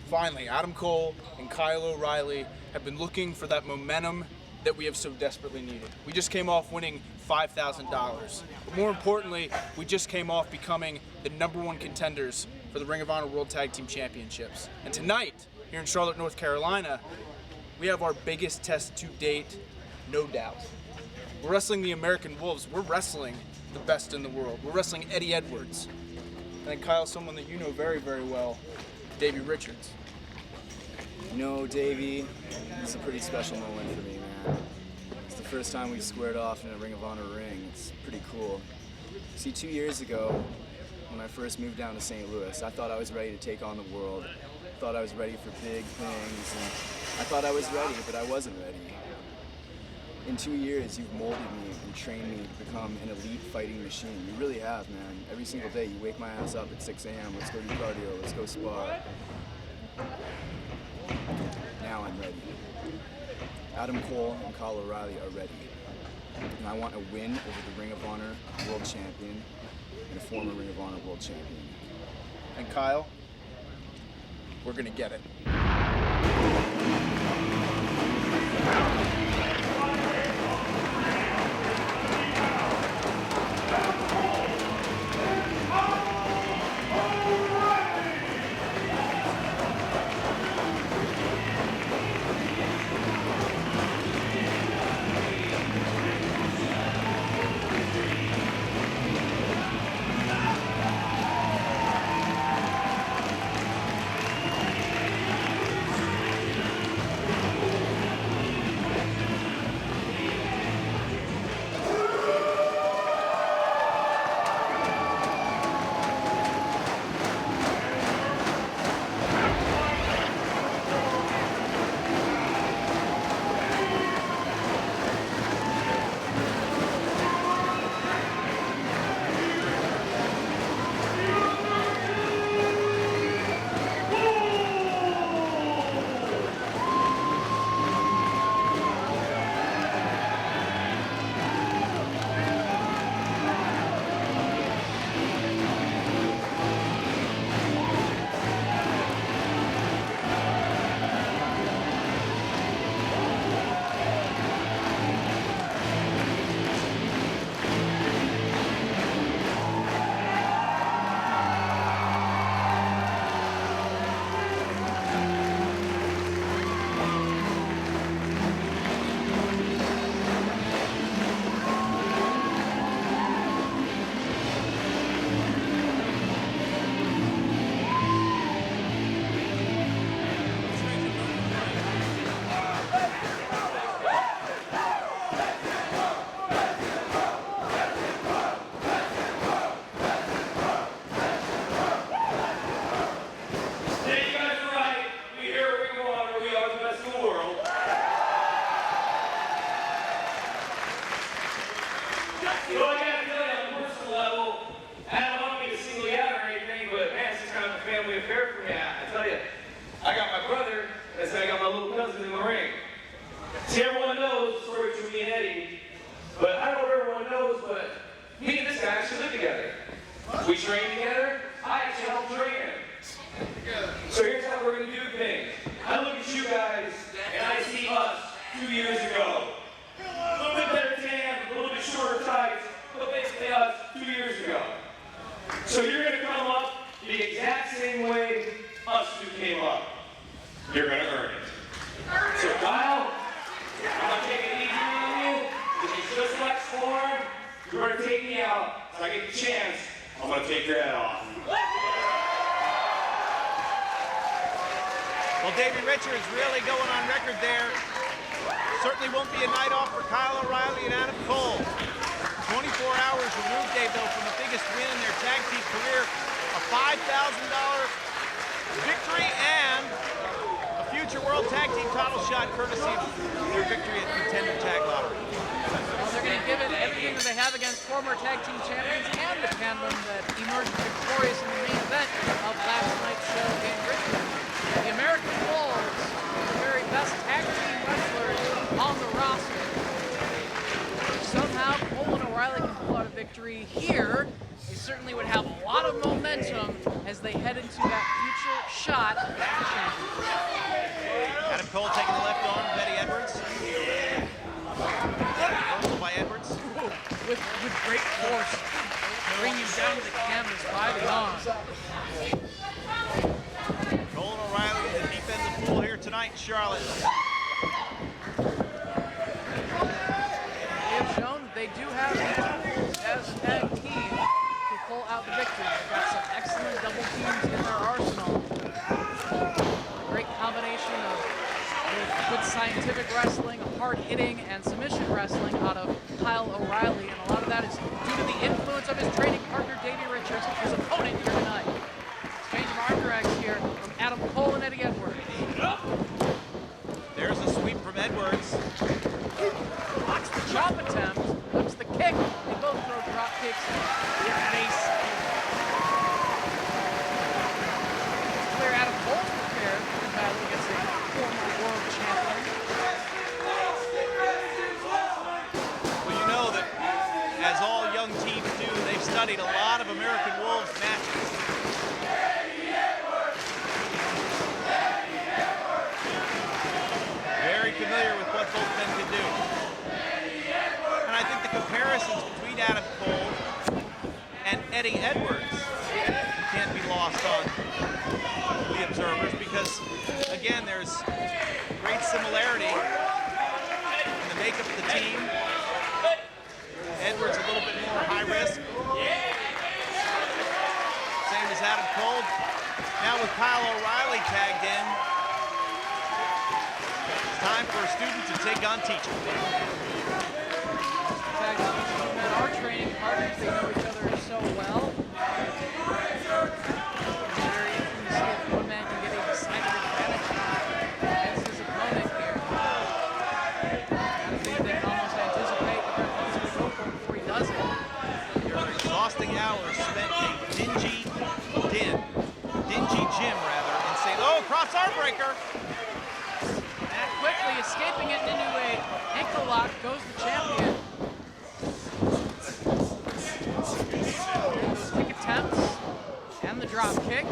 finally, Adam Cole and Kyle O'Reilly have been looking for that momentum that we have so desperately needed. We just came off winning $5,000. But more importantly, we just came off becoming the #1 contenders for the Ring of Honor World Tag Team Championships. And tonight, here in Charlotte, North Carolina, we have our biggest test to date, no doubt. We're wrestling the American Wolves. We're wrestling the best in the world. We're wrestling Eddie Edwards. And then Kyle, someone that you know very, very well, Davey Richards. You know, Davey, this is a pretty special moment for me, man. It's the first time we've squared off in a Ring of Honor ring. It's pretty cool. See, 2 years ago, when I first moved down to St. Louis, I thought I was ready to take on the world. I thought I was ready for big things, and I thought I was ready, but I wasn't ready. In 2 years, you've molded me and trained me to become an elite fighting machine. You really have, man. Every single day, you wake my ass up at 6 a.m. Let's go do cardio. Let's go spar. Now I'm ready. Adam Cole and Kyle O'Reilly are ready. And I want a win over the Ring of Honor World Champion and a former Ring of Honor World Champion. And Kyle, we're gonna get it. See, everyone knows the story between me and Eddie, but I don't know if everyone knows, but me and this guy actually live together. We train together. I actually help train him. So here's how we're going to do things. I look at you guys, and I see us 2 years ago. A little bit better tan, a little bit shorter tights, but basically us 2 years ago. So you're going to come up the exact same way us two came up. You're going to earn it. So Kyle, I'm going to take it easy on you. This is just like Storm. You're going to take me out. So I get the chance, I'm going to take your head off. Well, Davey Richards really going on record there. Certainly won't be a night off for Kyle O'Reilly and Adam Cole. 24 hours removed, Dave, though, from the biggest win in their tag team career. A $5,000 victory and a future World Tag Team title shot courtesy of their victory at Contender Tag Lottery. Well, they're going to give it everything that they have against former tag team champions and the tandem that emerged victorious in the main event of last night's show in Richmond. The American Wolves, the very best tag team wrestlers on the roster. Somehow, Cole and O'Reilly can pull out a victory here they certainly would have a lot of momentum as they head into that future shot at the championship. Adam Cole taking the left arm of Eddie Edwards. Reversal by Edwards. With great force, bring you down to the canvas by the arm. Cole and O'Reilly in the deep end of the pool here tonight in Charlotte. They have shown that they do have the tools as a tag team to pull out the victory. They've got some excellent double teams in their arsenal. A great combination of good scientific wrestling, hard hitting, and submission wrestling out of Kyle O'Reilly, and a lot of that is due to the influence of his training partner Davey Richards, his opponent here tonight. Exchange of arm drags here from Adam Cole and Eddie Edwards. There's a sweep from Edwards. Blocks the chop attempt, looks the kick. They both throw drop kicks and face. It's clear Adam Cole's prepared for the battle against a former world champion. Well, you know that as all young teams do, they've studied a lot of American Wolves matches. Very familiar with what both men can do. And I think the comparisons between Adam Cole and Eddie Edwards can't be lost on the observers because, again, there's great similarity in the makeup of the team. Edwards a little bit more high risk. Same as Adam Cole. Now with Kyle O'Reilly tagged in, it's time for a student to take on teacher. Tag team men are training partners. They know each other so well. It's very interesting to see if one man can get a decided advantage against his opponent here. I think they can almost anticipate what their opponent's going to go for before he does it. Exhausting hours spent in dingy gym rather, in St. Oh, cross arm breaker. And quickly escaping it into a ankle lock goes the champion. Those kick attempts and the drop kick.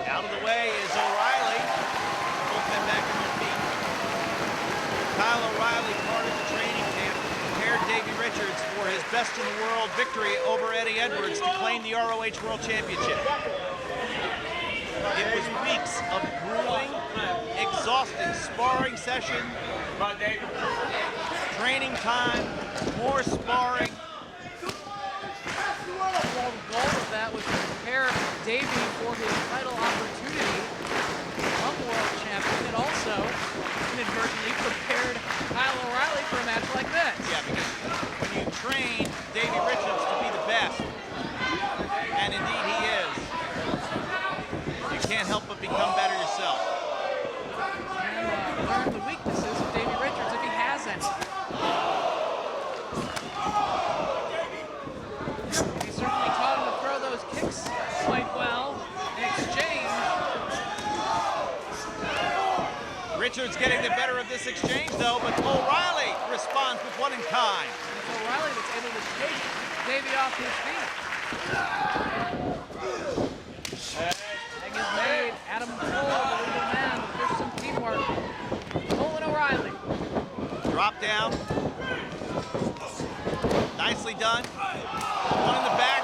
Out of the way is O'Reilly. Both men back on their feet. Kyle O'Reilly, part of the training camp, prepared Davey Richards for his best in the world victory over Eddie Edwards to claim the ROH World Championship. It was weeks of grueling, exhausting sparring session, training time, more sparring. Well, the goal of that was to prepare Davey for his title opportunity to become world champion, and also inadvertently prepared Kyle O'Reilly for a match like this. Yeah, because when you train Davey Richards to be the best, and indeed he is, you can't help but become better yourself. And learn the weaknesses of Davey Richards if he has any. He certainly taught him to throw those kicks quite well in exchange. Richards getting the better of this exchange, though, but O'Reilly responds with one in kind. It's O'Reilly that's able to take Davey off his feet. Tag is made. Adam Cole, the leading man, there's some teamwork. Cole and O'Reilly. Drop down. Nicely done. One in the back.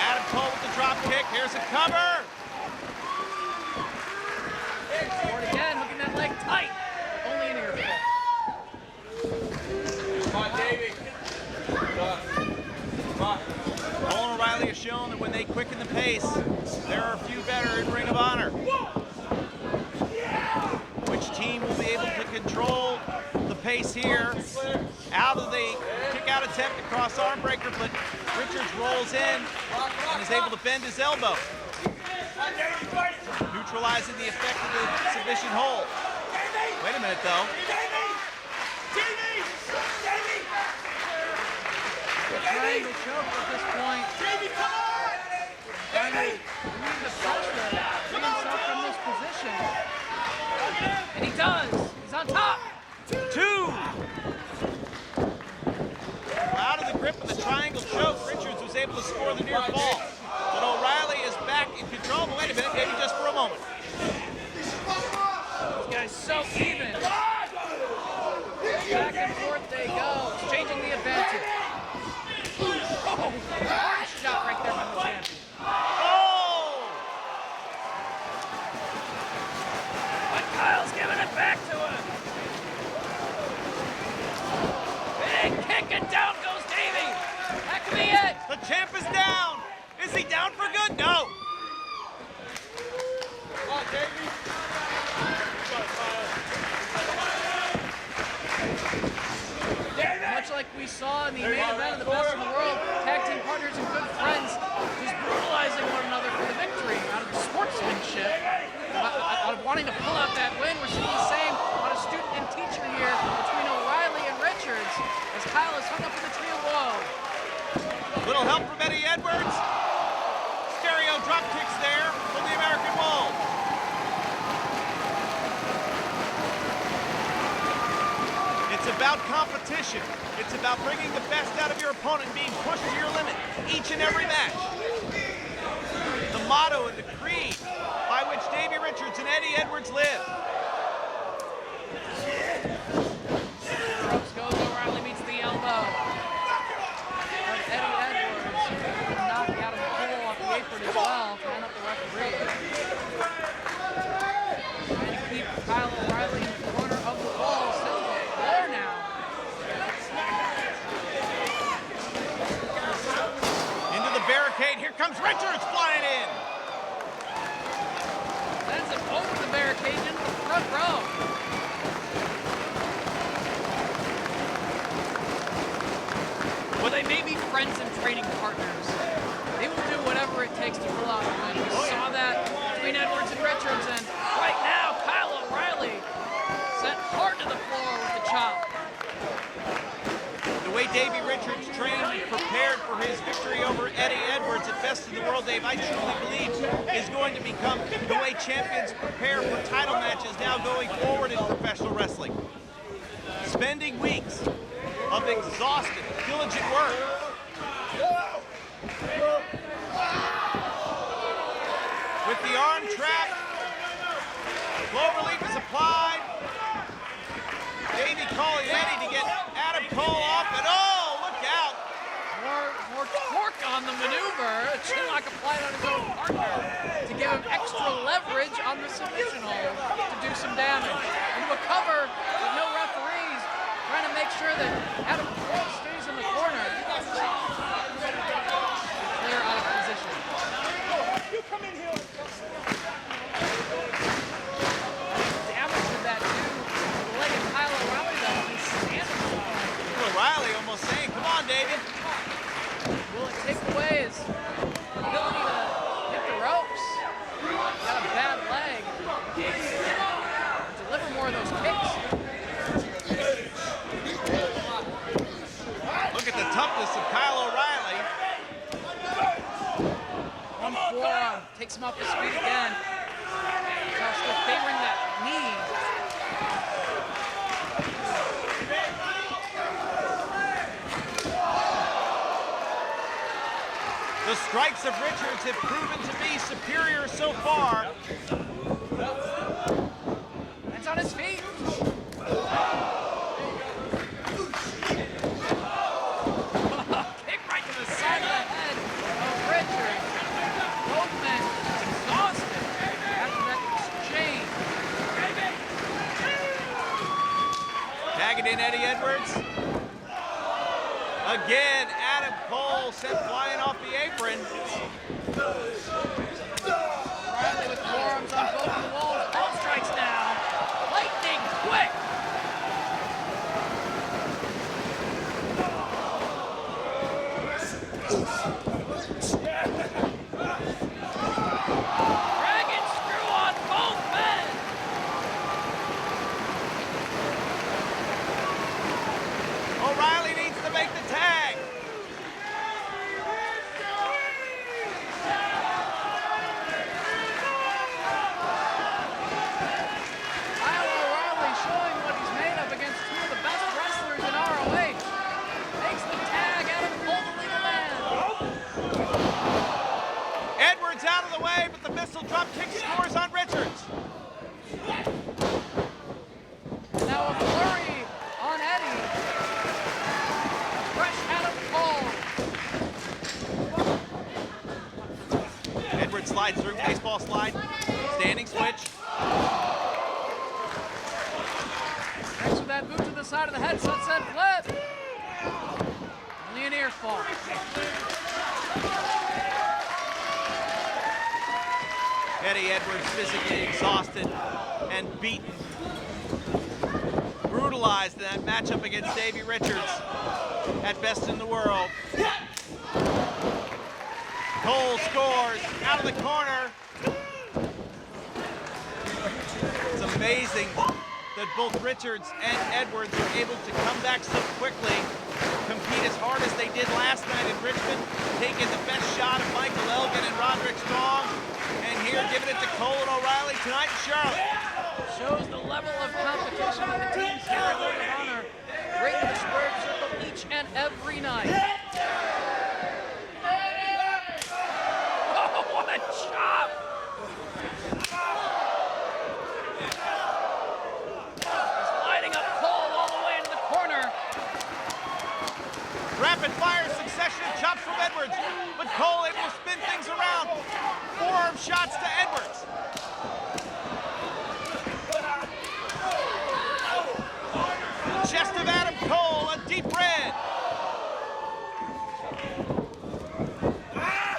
Adam Cole with the drop kick. Here's a cover. Forward again, hooking that leg tight. Only an earful. Come on, Davey. Come on. Cole and O'Reilly have shown that when they quicken the pace, there are a few better in Ring of Honor. Which team will be able to control the pace here? Out of the kick-out attempt across arm breaker, but Richards rolls in and is able to bend his elbow, neutralizing the effect of the submission hold. Wait a minute, though. Triangle choke at this point. Trying to relieve the pressure, bring himself from this position. And he does. He's on top. Two. Out of the grip of the triangle choke, Richards was able able to score the near fall. But O'Reilly is back in control. But wait a minute, maybe just for a moment. These guys so even. Back and forth they go, changing the advantage. Oh, hard shot right there from the champion. Oh! But Kyle's giving it back to him. Big kick and down goes Davey. That could be it. The champ is down. Is he down for good? No. Much like we saw in the main event of the Best in the World, tag team partners and good friends just brutalizing one another for the victory out of sportsmanship, out of wanting to pull out that win. We're seeing the same on a student and teacher here between O'Reilly and Richards as Kyle is hung up in the tree of woe. Little help from Eddie Edwards. Stereo drop kicks there from the American Wolf. It's about competition. It's about bringing the best out of your opponent and being pushed to your limit each and every match. The motto and the creed by which Davey Richards and Eddie Edwards live. Ropes goes, O'Reilly meets the elbow. But Eddie Edwards knocked out of the pole off the apron as well to end up the referee. Trying to keep Kyle O'Reilly in the corner of the wall. Still there now. Into the barricade. Here comes Richards flying in. Sends it over the barricade into the front row. Well, they may be friends and training partners. They will do whatever it takes to pull out the win. We saw that between Edwards and Richards, and right now, Kyle O'Reilly sent hard to the floor with the chop. The way Davey Richards trained and prepared for his victory over Eddie Edwards at Best in the World, Dave, I truly believe is going to become the way champions prepare for title matches now going forward in professional wrestling. Spending weeks of exhausted, diligent work. With the arm trap, cloverleaf is applied. Davey calling Eddie to get Adam Cole off, and oh, look out! More torque on the maneuver. A chinlock applied on his own partner to give him extra leverage on the submission hold to do some damage. Into a cover with no referees, trying to make sure that Adam Cole stays in the corner. Clear out of position. You come in here. Damage did that do the leg of Kyle O'Reilly though. He's standing. O'Reilly almost saying, come on, Davey. Will it take away his ability to hit the ropes? Got a bad leg. Deliver more of those kicks. Look at the toughness of Kyle O'Reilly. One forearm takes him off his feet again. Kyle still favoring that knee. The strikes of Richards have proven to be superior so far. It's on his feet. Kick right to the side of the head of Richards. Both men exhausted after that exchange. Tagging in Eddie Edwards. Again, Adam Cole sent flying off the apron. O'Reilly with forearms on both of the walls. Ball strikes now. Lightning quick. Dragon screw on both men. O'Reilly needs to make the tag. Edwards out of the way, but the missile drop kick scores on Richards. Now a flurry on Eddie. Fresh Adam Cole. Edwards slides through, baseball slide, standing switch. Next with that boot to the side of the head, sunset flip. Only an ear fall. Eddie Edwards physically exhausted and beaten. Brutalized in that matchup against Davey Richards, at best in the world. Cole scores out of the corner. It's amazing that both Richards and Edwards were able to come back so quickly, compete as hard as they did last night in Richmond, taking the best shot of Michael Elgin and Roderick Strong, and here giving it to Cole and O'Reilly tonight in Charlotte. Shows the level of competition that the teams here at Ring of Honor bring to the squared circle each and every night. Oh, what a chop! He's lighting up Cole all the way into the corner. Rapid fire succession of chops from Edwards, but Cole able to spin things around. Forearm shots to Edwards. Chest of Adam Cole, a deep red.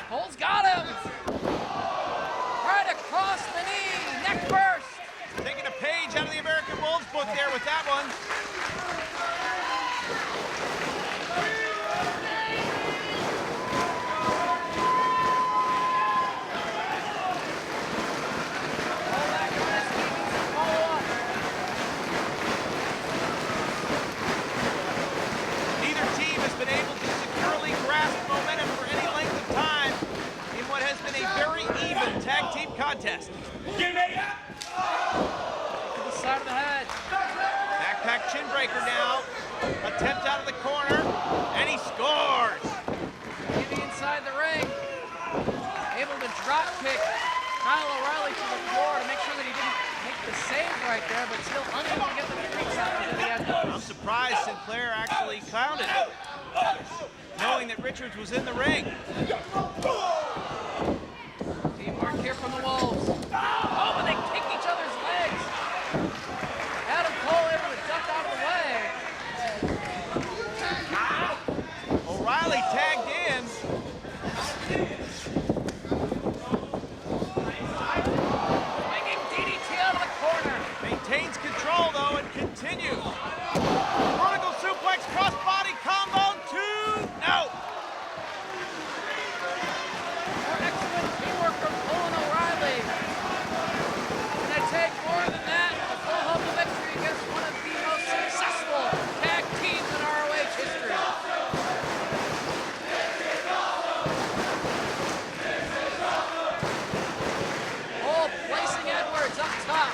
Cole's got him. Right across the knee, neck first. Taking a page out of the American Wolves book there with that one. Neither team has been able to securely grasp momentum for any length of time in what has been a very even tag team contest. To the side of the head. Backpack chin breaker now. Attempt out of the corner, and he scores. Maybe inside the ring. Able to drop kick Kyle O'Reilly to the floor to make sure that he didn't make the save right there, but still unable to get the three count that he had. I'm surprised Sinclair actually clowned it, knowing that Richards was in the ring. Teamwork here from the Wolves. Oh, but they kick each other's legs. Adam Cole able to duck out of the way. O'Reilly tagged in. Swinging DDT out of the corner. Maintains control though and continues. Vertical suplex crossbody combo 2. No. More excellent teamwork from Cole and O'Reilly. Can it take more than that? A full home to victory against one of the most successful tag teams in ROH history. Cole placing Edwards up top.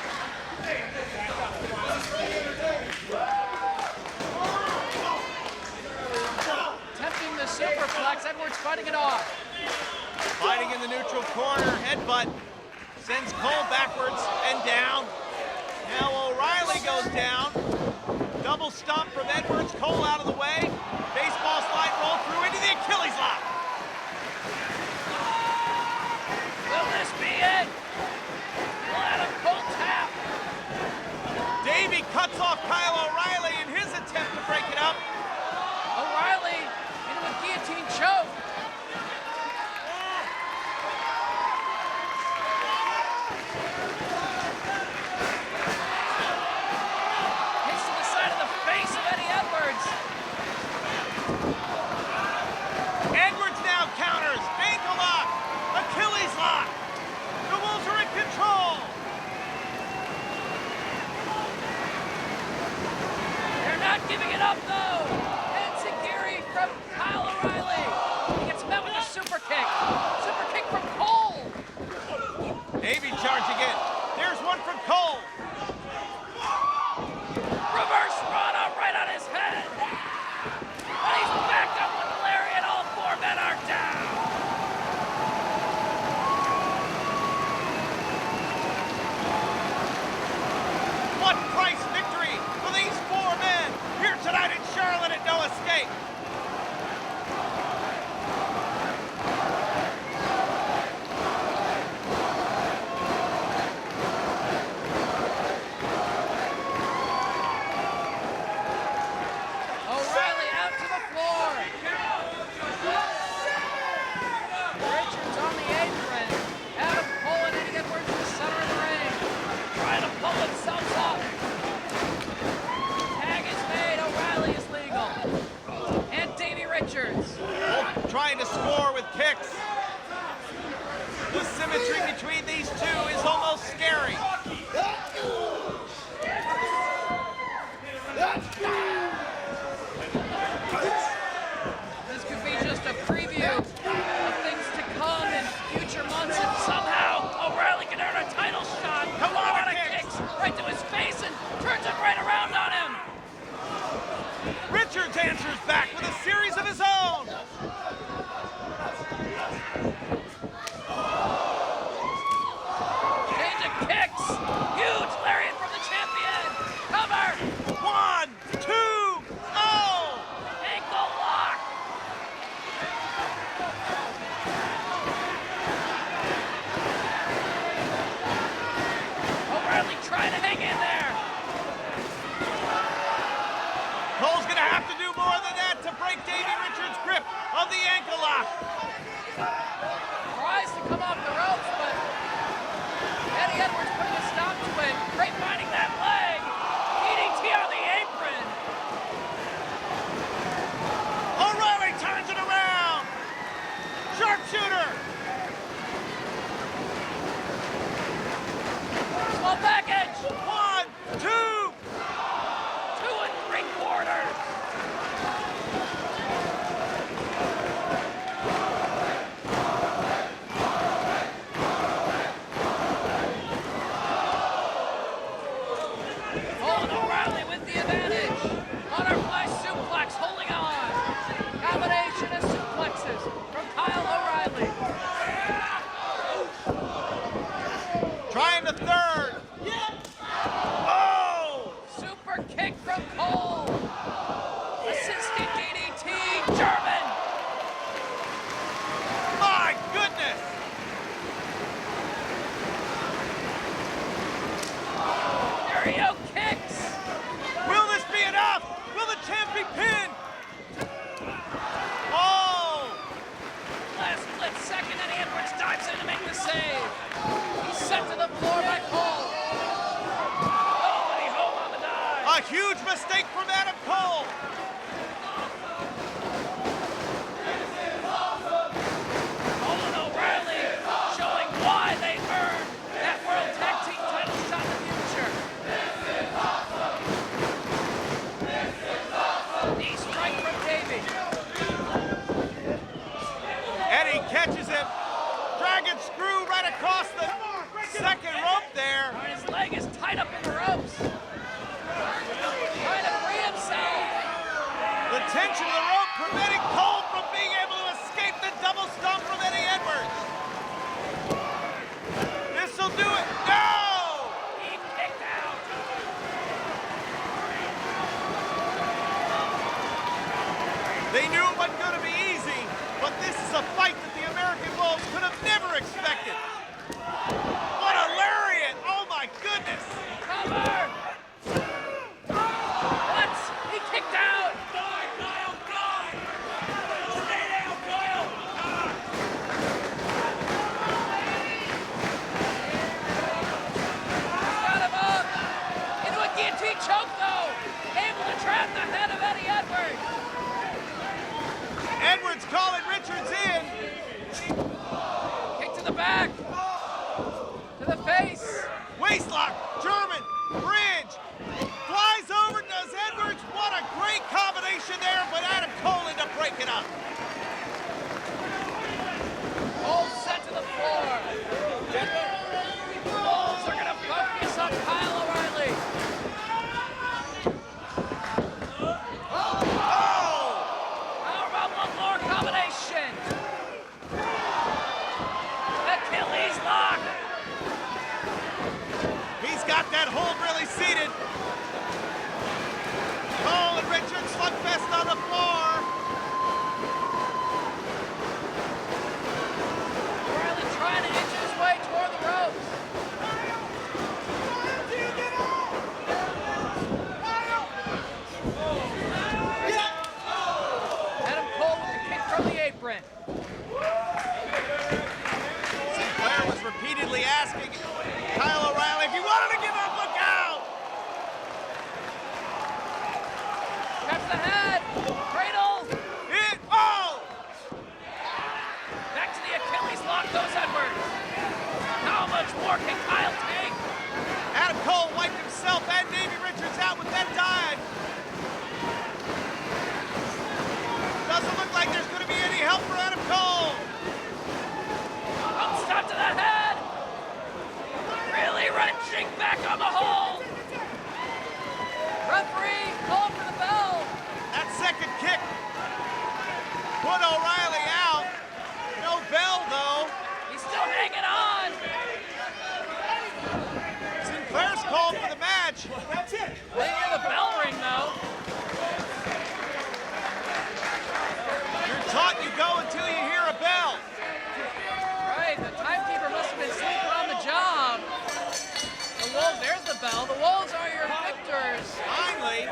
Attempting the superplex, Edwards fighting it off. Fighting in the neutral corner, headbutt sends Cole backwards and down. Now O'Reilly goes down. Double stomp from Edwards, Cole out of the way. Baseball slide roll through into the Achilles lock. Will this be it? Will Adam Cole tap? Davey cuts off Kyle O'Reilly in his attempt to break it up. O'Reilly into a guillotine choke. Hits to the side of the face of Eddie Edwards. Edwards now counters and sharpshooter. Small package. 1, 2. 2 3/4. Oh, and O'Reilly with the advantage. Butterfly suplex, holding on. Combination of suplexes from Kyle O'Reilly. Trying the third. Oh! Super kick from Cole. Assisted DDT, German. My goodness! Stereo kicks. Will this be enough? Will the champ be pinned? Oh! Last split second, and Edwards dives in to make the save. He's sent to the floor by Cole. Nobody home on the dive. A huge mistake from Adam Cole. Cole and O'Reilly showing why they earned that World Tag Team title shot in the future. Knee strike from Davey. Eddie catches him. Dragon screw right across the second rope there. And his leg is tied up in the ropes. Trying to free himself. The tension of the rope preventing Cole from being able to escape the double stomp from Eddie Edwards. This'll do it. No! He kicked out. They knew it wasn't going to be easy, but this is a fight that the American Wolves could have never expected. What a lariat! Oh my goodness! Cover. What? He kicked out. Got him up. Into a guillotine choke, though. Able to trap the head of Eddie Edwards. Edwards calling Richards in. Kick to the back. To the face. Waistlock, German, bridge. Flies over, does Edwards. What a great combination there, but Adam Cole ended up breaking up. Cole set to the floor. Wolves are going to focus on Kyle O'Reilly. Oh! Powerbomb, one more combination. Achilles lock. He's got that hold really seated. Cole and Richards slugfest on the floor. O'Reilly trying to inch his way toward the ropes. Adam Cole with the kick from the apron. Sinclair was repeatedly asking Kyle O'Reilly if he wanted to give up, look out! Grabs the head. Cradle. Oh! Back to the Achilles lock goes Edwards. How much more can Kyle take? Adam Cole wiped himself and Davey Richards out with that dive. Doesn't look like there's going to be any help for Adam Cole. Up stop to the head. Really wrenching back on the hold. Referee called for the bell. That second kick put O'Reilly out. No bell, though. He's still hanging on. Sinclair's called for the match. That's it. They hear the bell ring, though. You're taught you go until you hear a bell. Right, the timekeeper must have been sleeping on the job. The Wolves, there's the bell. The Wolves are your victors. Finally,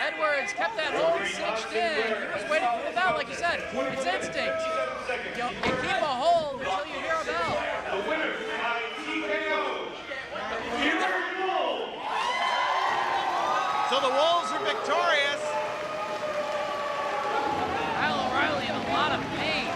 Edwards kept that hold cinched in. He was waiting for the bell, like you said. It's instinct. You keep a hold until you hear a bell. so the Wolves are victorious. Kyle O'Reilly in a lot of pain.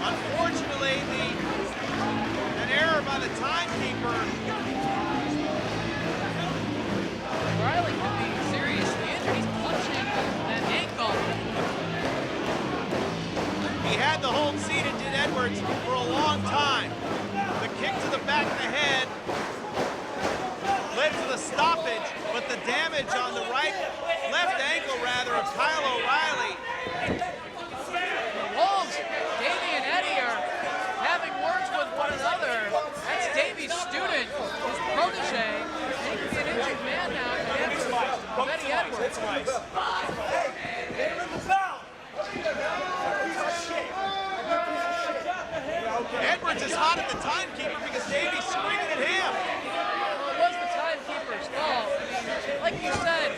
the hold seated, did Edwards, for a long time. The kick to the back of the head led to the stoppage, but the damage on the left ankle rather, of Kyle O'Reilly. Wolves, Davey and Eddie are having words with one another. That's Davey's student, his protege. And he could be an injured man now at the hands of Eddie Edwards. Edwards is hot at the timekeeper because Davey's screaming at him. Well, it was the timekeeper's fault. I mean, like you said,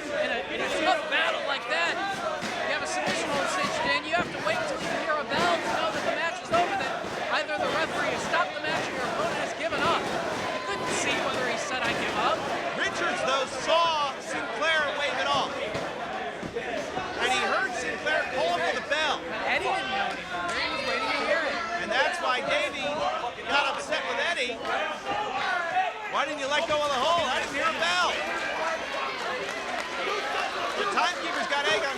in a tough battle like that, you have a submission hold cinched in, you have to wait until you hear a bell to know that the match is over, that either the referee has stopped the match or your opponent has given up. You couldn't see whether he said, "I give up." Richards, though, saw Sinclair wave it off. And he heard Sinclair call for the bell. Eddie didn't know any better. He was waiting to hear it. And that's why Davey got upset with Eddie. Why didn't you let go of the hold? I didn't hear a bell. The timekeeper's got egg on